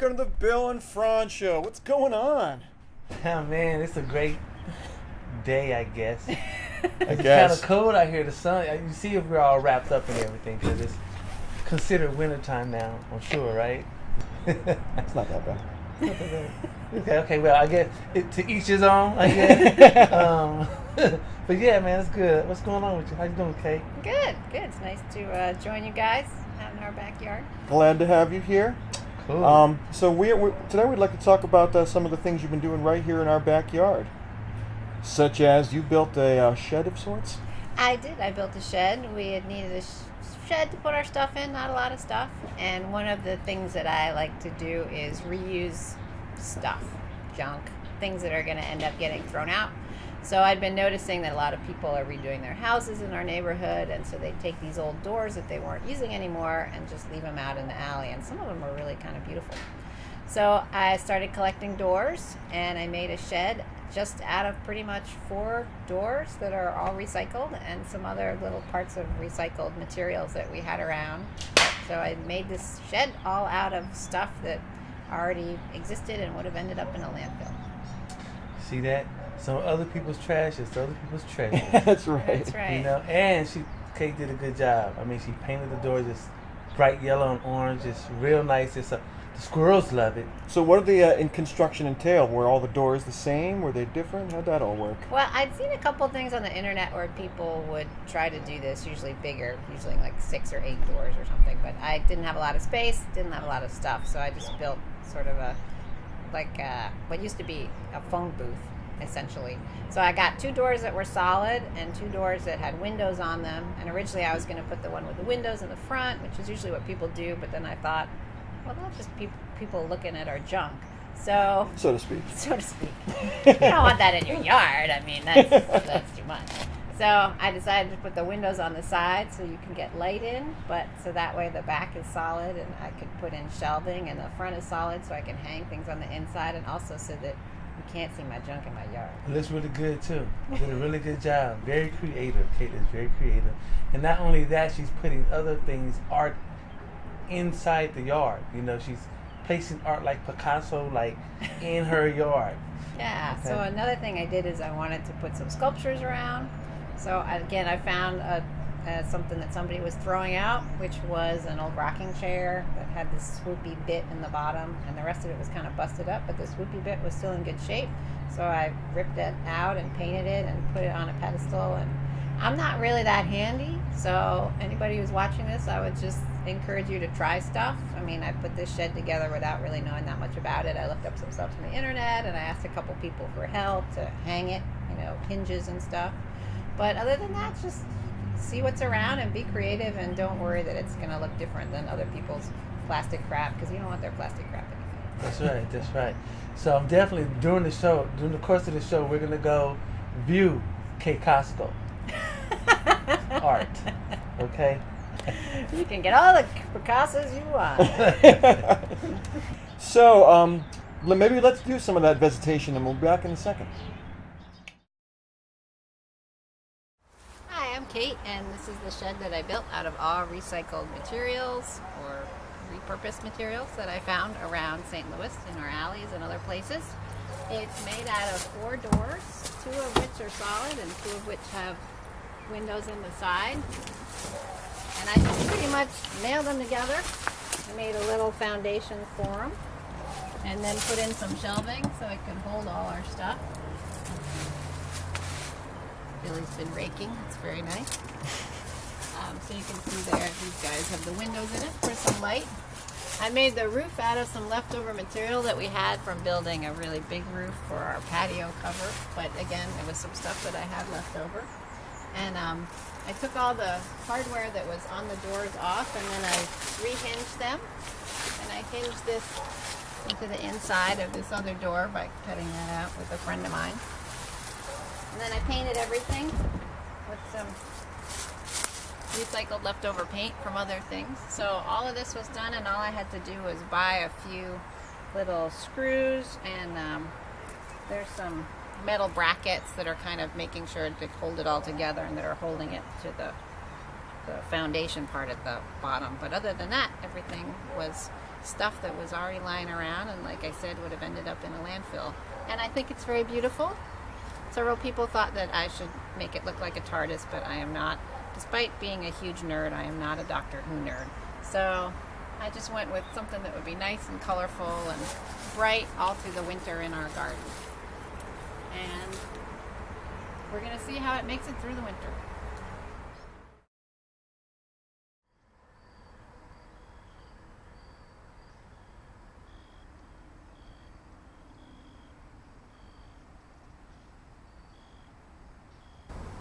welcome to the Bill and Frantz Show. What's going on? Oh man, it's a great day, I guess. It's guess. kind of cold out here. The sun. You see if we're all wrapped up and everything, because it's considered wintertime now. I'm sure, right? It's not that bad. Okay. Well, I guess to each his own, I guess. But yeah, man, it's good. What's going on with you? How you doing, Kate? Good. It's nice to join you guys out in our backyard. Glad to have you here. Cool. So today we'd like to talk about some of the things you've been doing right here in our backyard, such as you built a shed of sorts. I did. I built a shed. We had needed a shed to put our stuff in, not a lot of stuff. And one of the things that I like to do is reuse stuff, junk, things that are going to end up getting thrown out. So I'd been noticing that a lot of people are redoing their houses in our neighborhood, and so they take these old doors that they weren't using anymore and just leave them out in the alley, and some of them are really kind of beautiful. So I started collecting doors, and I made a shed just out of pretty much 4 doors that are all recycled and some other little parts of recycled materials that we had around. So I made this shed all out of stuff that already existed and would have ended up in a landfill. See that? Some other people's trash is other people's treasure. That's right. That's right. You know, and Kate did a good job. I mean, she painted the doors just bright yellow and orange, just real nice. The squirrels love it. So what did the in construction entail? Were all the doors the same? Were they different? How'd that all work? Well, I'd seen a couple things on the internet where people would try to do this, usually bigger, usually like 6 or 8 doors or something. But I didn't have a lot of space, didn't have a lot of stuff, so I just built sort of what used to be a phone booth, essentially. So I got 2 doors that were solid and 2 doors that had windows on them. And originally I was going to put the one with the windows in the front, which is usually what people do. But then I thought, well, that's just people looking at our junk. So to speak. You don't want that in your yard. I mean, that's too much. So I decided to put the windows on the side so you can get light in, but so that way the back is solid and I could put in shelving, and the front is solid so I can hang things on the inside, and also so that you can't see my junk in my yard. It looks really good too. You did a really good job. Very creative. Kate is very creative. And not only that, she's putting other things, art, inside the yard. You know, she's placing art like Picasso, like in her yard. Yeah. Okay. So another thing I did is I wanted to put some sculptures around. So again, I found something that somebody was throwing out, which was an old rocking chair that had this swoopy bit in the bottom, and the rest of it was kind of busted up, but the swoopy bit was still in good shape. So I ripped it out and painted it and put it on a pedestal. And I'm not really that handy, so anybody who's watching this, I would just encourage you to try stuff. I mean, I put this shed together without really knowing that much about it. I looked up some stuff on the internet, and I asked a couple people for help to hang it, hinges and stuff. But other than that, just see what's around and be creative, and don't worry that it's going to look different than other people's plastic crap, because you don't want their plastic crap anyway. That's right. So I'm definitely, during the course of the show, we're going to go view Kate Costco art. Okay? You can get all the Picassos you want. So maybe let's do some of that visitation, and we'll be back in a second. Hi, I'm Kate, and this is the shed that I built out of all recycled materials or repurposed materials that I found around St. Louis in our alleys and other places. It's made out of 4 doors, 2 of which are solid and 2 of which have windows in the side. And I just pretty much nailed them together. I made a little foundation for them and then put in some shelving so it could hold all our stuff. Billy's been raking. It's very nice. So you can see there, these guys have the windows in it for some light. I made the roof out of some leftover material that we had from building a really big roof for our patio cover. But again, it was some stuff that I had left over. And I took all the hardware that was on the doors off, and then I rehinged them. And I hinged this into the inside of this other door by cutting that out with a friend of mine. And then I painted everything with some recycled leftover paint from other things. So all of this was done, and all I had to do was buy a few little screws, and there's some metal brackets that are kind of making sure to hold it all together and that are holding it to the foundation part at the bottom. But other than that, everything was stuff that was already lying around and, like I said, would have ended up in a landfill. And I think it's very beautiful. Several people thought that I should make it look like a TARDIS, but I am not. Despite being a huge nerd, I am not a Doctor Who nerd. So I just went with something that would be nice and colorful and bright all through the winter in our garden. And we're going to see how it makes it through the winter.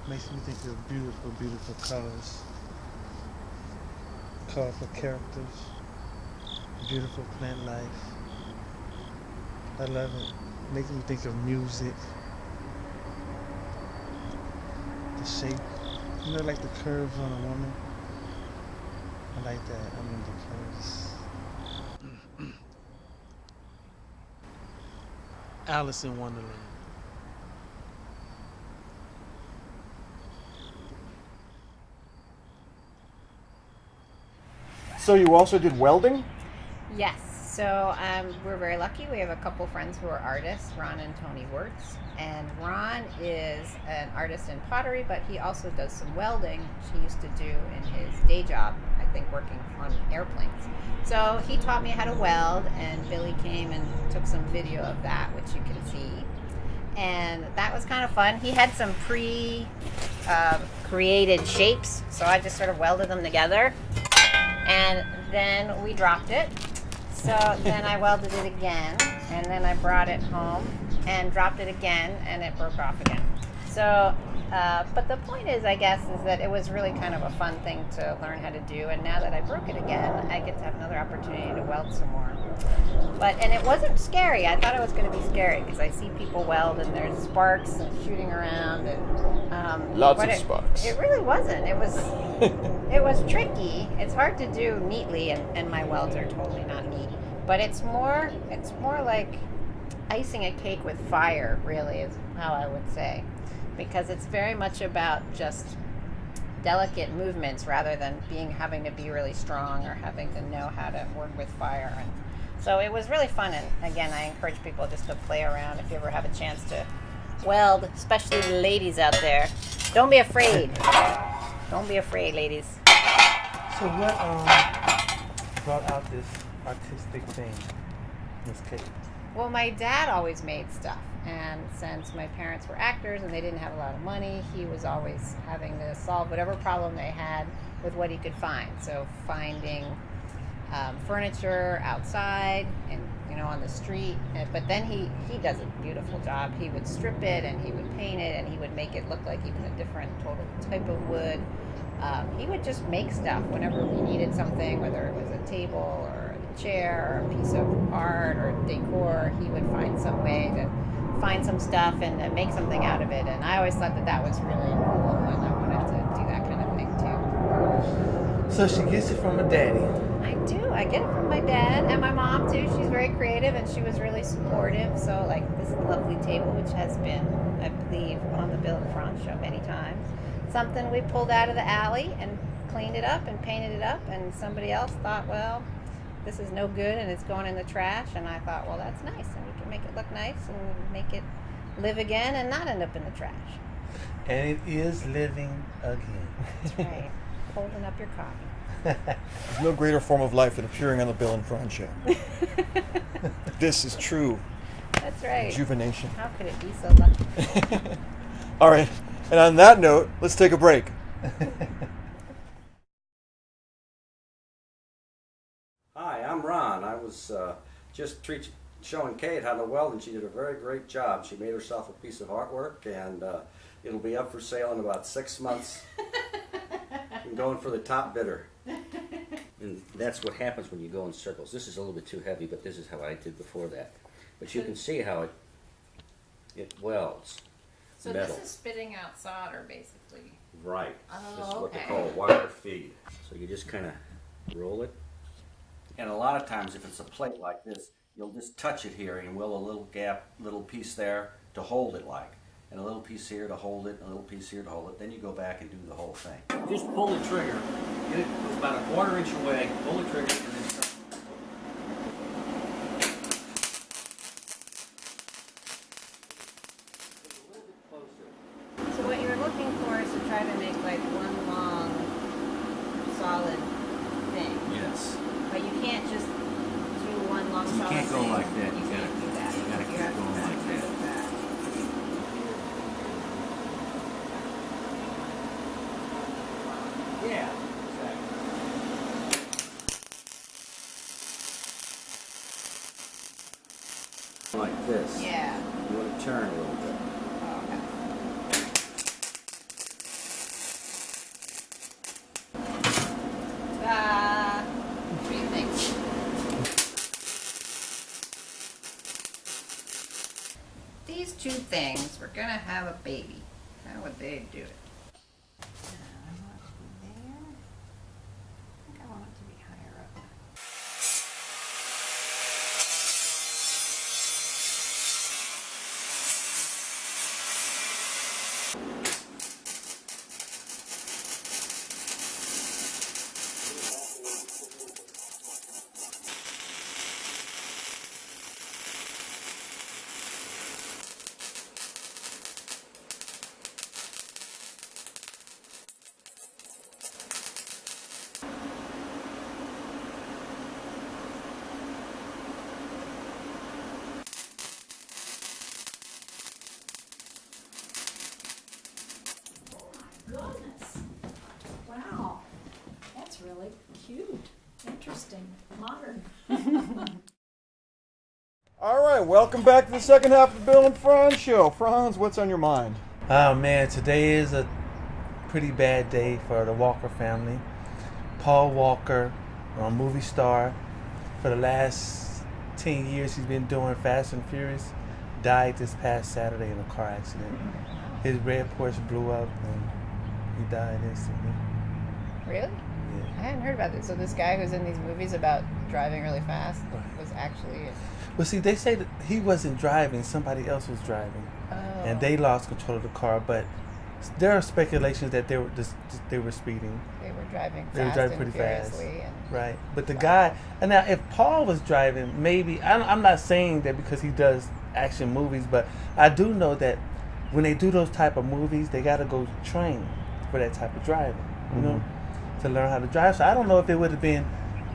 Makes me think of beautiful, beautiful colors, colorful characters, beautiful plant life. I love it. Makes me think of music, the shape, you know, like the curves on a woman. I like that. I mean the curves. Alice in Wonderland. So you also did welding? Yes. So we're very lucky. We have a couple friends who are artists, Ron and Tony Wirtz. And Ron is an artist in pottery, but he also does some welding, which he used to do in his day job, I think working on airplanes. So he taught me how to weld, and Billy came and took some video of that, which you can see. And that was kind of fun. He had some pre-created shapes, so I just sort of welded them together. And then we dropped it. So then I welded it again, and then I brought it home and dropped it again, and it broke off again. So, but the point is, I guess, is that it was really kind of a fun thing to learn how to do. And now that I broke it again, I get to have another opportunity to weld some more. And it wasn't scary. I thought it was going to be scary because I see people weld and there's sparks and shooting around and Lots of sparks. It really wasn't. It was tricky. It's hard to do neatly, and my welds are totally not neat. But it's more like icing a cake with fire, really, is how I would say, because it's very much about just delicate movements rather than having to be really strong or having to know how to work with fire. And so it was really fun. And again, I encourage people just to play around if you ever have a chance to weld, especially the ladies out there. Don't be afraid. Don't be afraid, ladies. So what brought out this artistic thing, Miss Kate? Well, my dad always made stuff, and since my parents were actors and they didn't have a lot of money, he was always having to solve whatever problem they had with what he could find. So finding furniture outside and on the street, but then he does a beautiful job. He would strip it and he would paint it and he would make it look like even a different total type of wood. He would just make stuff whenever we needed something, whether it was a table or a chair or a piece of art or decor. He would find some way to find some stuff and make something out of it. And I always thought that was really cool, and I wanted to do that kind of thing too. So she gets it from her daddy. I do. I get it from my dad and my mom too. She's very creative and she was really supportive. So like this lovely table, which has been, I believe, on the Bill Frantz show many times. Something we pulled out of the alley and cleaned it up and painted it up, and somebody else thought, well, this is no good and it's going in the trash. And I thought, well, that's nice, and we can make it look nice and make it live again and not end up in the trash. And it is living again. That's right. Holding up your coffee. There's no greater form of life than appearing on the Bill and Frantz show. This is true That's right. rejuvenation. How could it be so lucky? All right, and on that note, let's take a break. Hi, I'm Ron. I was just showing Kate how to weld, and she did a very great job. She made herself a piece of artwork, and it'll be up for sale in about 6 months. I'm going for the top bidder. And that's what happens when you go in circles. This is a little bit too heavy, but this is how I did before that. But you can see how it welds So metal. this is spitting out solder, basically. Right. Oh, This is what they okay. call wire feed. So you just kind of roll it. And a lot of times if it's a plate like this, you'll just touch it here and will a little gap, little piece there to hold it like. And a little piece here to hold it, and a little piece here to hold it. Then you go back and do the whole thing. Just pull the trigger. Get it about a 1/4 inch away. Pull the trigger and then start. try to make like one long, solid thing. Yes. But you can't just do one long, You solid can't go thing. like that. You can't do that. You gotta keep have to going like do that. Yeah. Like this. Yeah. You want to turn a little bit. Oh, okay. Ta-da! What do you think? These two things were gonna have a baby. How would they do it? I want it to be there. I think I want it to be higher up. Goodness. Wow. That's really cute. Interesting. Modern. All right, welcome back to the second half of the Bill and Franz show. Franz, what's on your mind? Oh man, today is a pretty bad day for the Walker family. Paul Walker, a movie star, for the last 10 years he's been doing Fast and Furious, died this past Saturday in a car accident. His red Porsche blew up and he died instantly. Really? Yeah. I hadn't heard about this. So this guy who's in these movies about driving really fast Right. was actually. Well, see, they say that he wasn't driving; somebody else was driving, Oh. and they lost control of the car. But there are speculations that they were speeding. They were driving fast They were driving and pretty fast. furiously and Right, but the guy, and now if Paul was driving, maybe I'm not saying that because he does action movies, but I do know that when they do those type of movies, they got to go train for that type of driving, you know, to learn how to drive. So I don't know if it would have been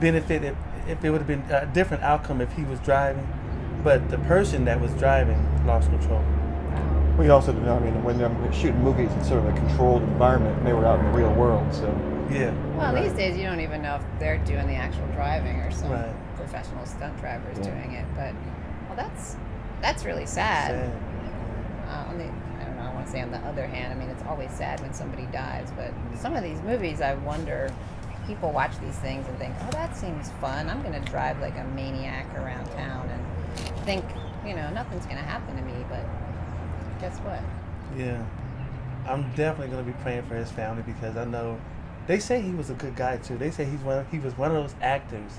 benefit if it would have been a different outcome if he was driving, but the person that was driving lost control. We also didn't know, I mean, when they're shooting movies, it's sort of a controlled environment, and they were out in the real world, so. Yeah. well, right. these days you don't even know if they're doing the actual driving or some Right. professional stunt drivers Yeah. doing it. But well, that's really sad. Sad. On the, I don't know, I want to say on the other hand, I mean, it's always sad when somebody dies, but some of these movies, I wonder, people watch these things and think, oh, that seems fun. I'm going to drive like a maniac around town and think, nothing's going to happen to me, but guess what? Yeah. I'm definitely going to be praying for his family because I know they say he was a good guy too. They say he was one of those actors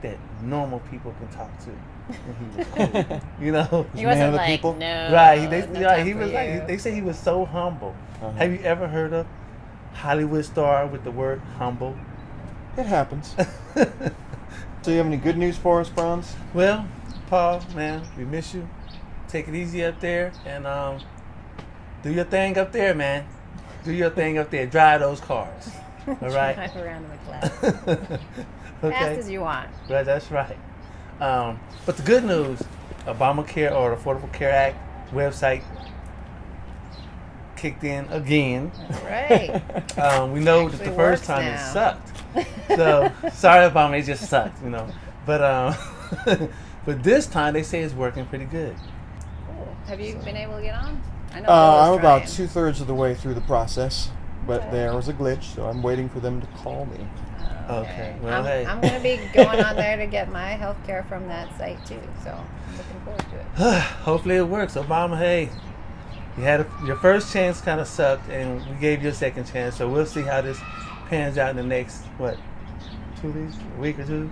that normal people can talk to. And he was cool. You know? He man wasn't of the like, people? no, Right. no He time was for like you." they say he was so humble. Uh-huh. Have you ever heard of Hollywood star with the word humble? It happens. So you have any good news for us, Franz? Well, Paul, man, we miss you. Take it easy up there and do your thing up there, man. Do your thing up there. Drive those cars. All right. Drive around in the clouds. Okay. Fast as you want. Right, that's right. But the good news, Obamacare or the Affordable Care Act website kicked in again. That's right. We know that Actually the first works time now. it sucked. So sorry, Obama, it just sucked, But but this time they say it's working pretty good. Cool. Have you been able to get on? I know I'm Bill is about trying. 2/3 of the way through the process, but Okay. there was a glitch, so I'm waiting for them to call me. Okay, well, hey. I'm going to be going on there to get my health care from that site too, so I'm looking forward to it. Hopefully it works. Obama, hey, you had your first chance kind of sucked, and we gave you a second chance. So we'll see how this pans out in the next 2 weeks, a week or two.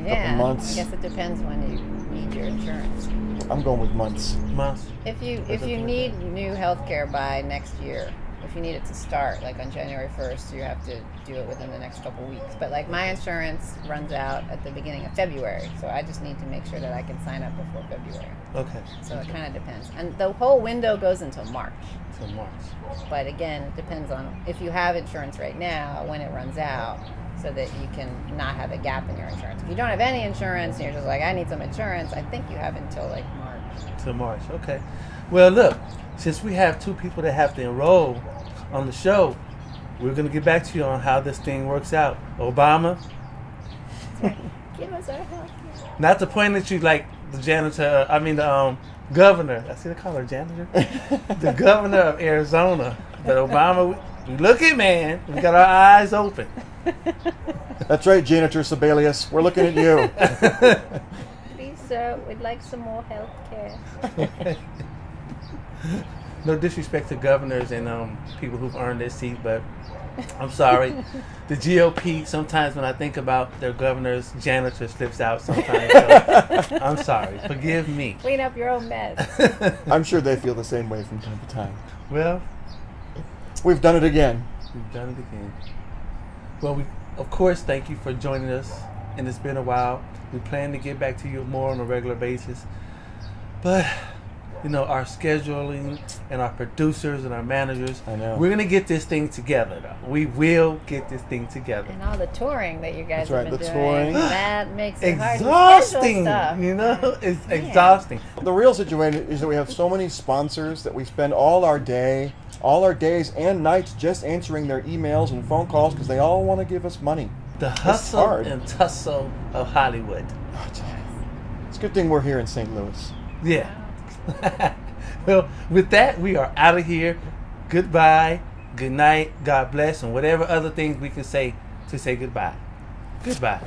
Yeah, Couple months. I guess it depends when you need your insurance. I'm going with months. Months. If you something like need new health care by next year, if you need it to start, like on January 1st, you have to do it within the next couple weeks. But like my insurance runs out at the beginning of February, so I just need to make sure that I can sign up before February. Okay. So it kind of depends. And the whole window goes until March. So March. But again, it depends on if you have insurance right now, when it runs out, so that you can not have a gap in your insurance. If you don't have any insurance and you're just like, I need some insurance, I think you have until like March. Till March. Okay. Well, look, since we have 2 people that have to enroll on the show, we're going to get back to you on how this thing works out. Obama, Give us our help. not to point at you like the janitor, the governor. I see they call her janitor. The governor of Arizona. But Obama, we looking, man. We got our eyes open. That's right, Janitor Sebelius. We're looking at you. Please, sir, we'd like some more health care. No disrespect to governors and people who've earned their seat, but I'm sorry. The GOP, sometimes when I think about their governors, janitor slips out sometimes. So I'm sorry. Forgive me. Clean up your own mess. I'm sure they feel the same way from time to time. Well, We've done it again. we've done it again. Well, we, of course, thank you for joining us, and it's been a while. We plan to get back to you more on a regular basis. But, our scheduling and our producers and our managers, I know. we're going to get this thing together, though. We will get this thing together. And all the touring that you guys That's right, have been the doing, touring. that makes it hard to Exhausting, schedule stuff. It's exhausting. The real situation is that we have so many sponsors that we spend all our days and nights just answering their emails and phone calls because they all want to give us money. The hustle hard. and tussle of Hollywood. It's a good thing we're here in St. Louis. Yeah. Well, with that, we are out of here. Goodbye, good night, God bless, and whatever other things we can say to say goodbye. Goodbye.